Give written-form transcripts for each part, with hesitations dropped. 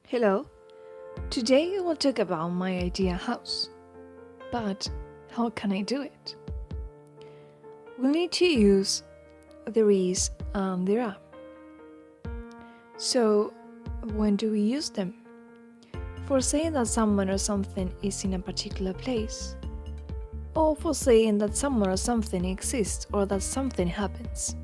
Hello, today I will talk about my idea house. But how can I do it? We'll need to use there is and there are. So, when do we use them? For saying that someone or something is in a particular place, or for saying that someone or something exists or that something happens.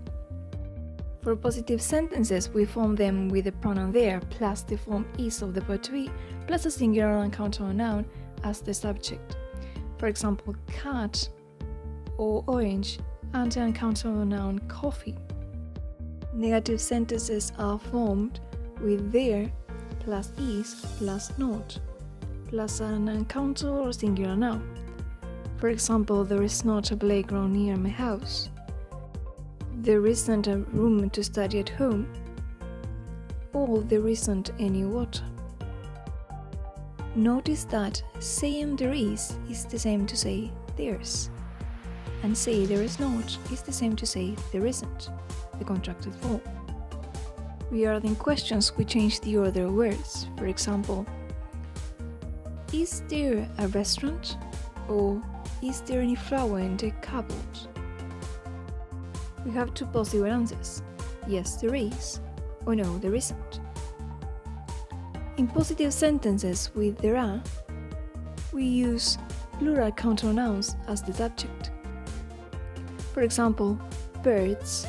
For positive sentences, we form them with the pronoun there plus the form is of the verb to be plus a singular uncountable noun as the subject. For example, cat or orange and the uncountable noun coffee. Negative sentences are formed with there plus is plus not plus an uncountable or singular noun. For example, there is not a playground near my house. There isn't a room to study at home, or there isn't any water. Notice that saying there is the same to say there's, and say there is not is the same to say there isn't, the contracted form. Regarding questions, we change the order of words. For example, is there a restaurant? Or is there any flour in the cupboard? We have two possible answers, yes there is, or no there isn't. In positive sentences with there are, we use plural countable nouns as the subject. For example, birds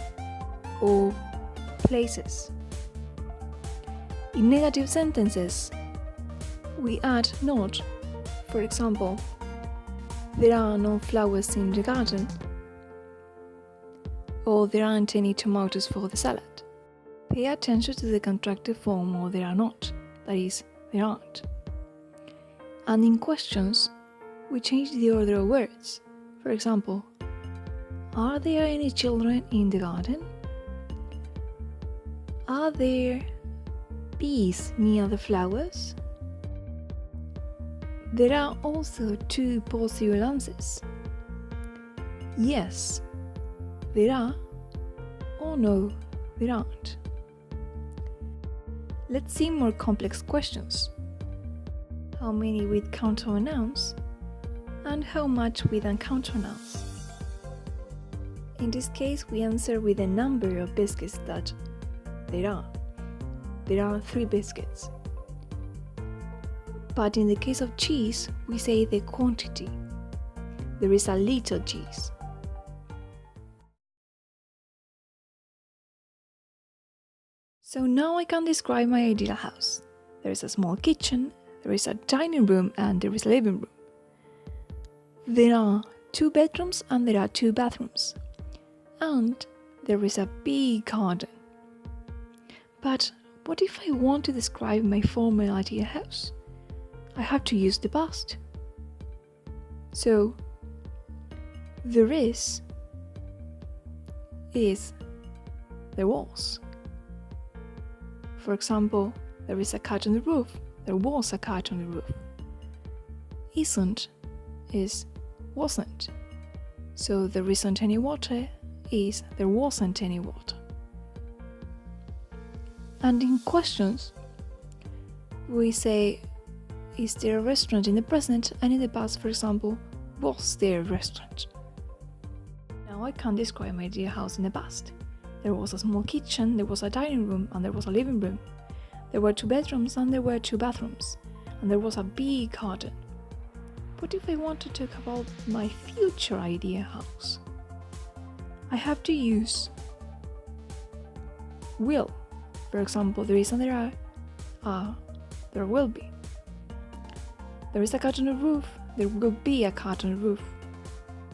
or places. In negative sentences, we add not. For example, there are no flowers in the garden, or there aren't any tomatoes for the salad. Pay attention to the contracted form or there are not, that is, there aren't. And in questions, we change the order of words. For example, are there any children in the garden? Are there bees near the flowers? There are also two possible answers. Yes, there are, or no, there aren't. Let's see more complex questions. How many with countable nouns? And how much with uncountable nouns? In this case, we answer with the number of biscuits that there are. There are 3 biscuits. But in the case of cheese, we say the quantity. There is a little cheese. So now I can describe my ideal house. There is a small kitchen, there is a dining room, and there is a living room. There are 2 bedrooms and there are 2 bathrooms. And there is a big garden. But what if I want to describe my former ideal house? I have to use the past. So, there is, there was. For example, there is a cat on the roof, there was a cat on the roof. Isn't is wasn't. So there isn't any water is there wasn't any water. And in questions, we say, is there a restaurant in the present, and in the past, for example, was there a restaurant? Now I can describe my ideal house in the past. There was a small kitchen, there was a dining room, and there was a living room. There were 2 bedrooms and there were 2 bathrooms, and there was a big garden. What if I want to talk about my future ideal house? I have to use will. For example, there is and there are, there will be. There is a cat on the roof, there will be a cat on the roof,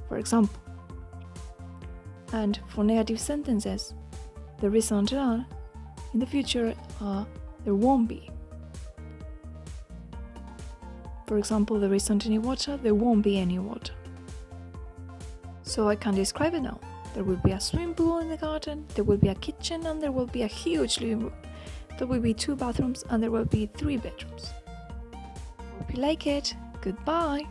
for example. And for negative sentences, there is and there are, in the future there won't be. For example, there isn't any water, there won't be any water. So I can describe it now. There will be a swimming pool in the garden, there will be a kitchen, and there will be a huge living room. There will be 2 bathrooms and there will be 3 bedrooms. Hope you like it. Goodbye!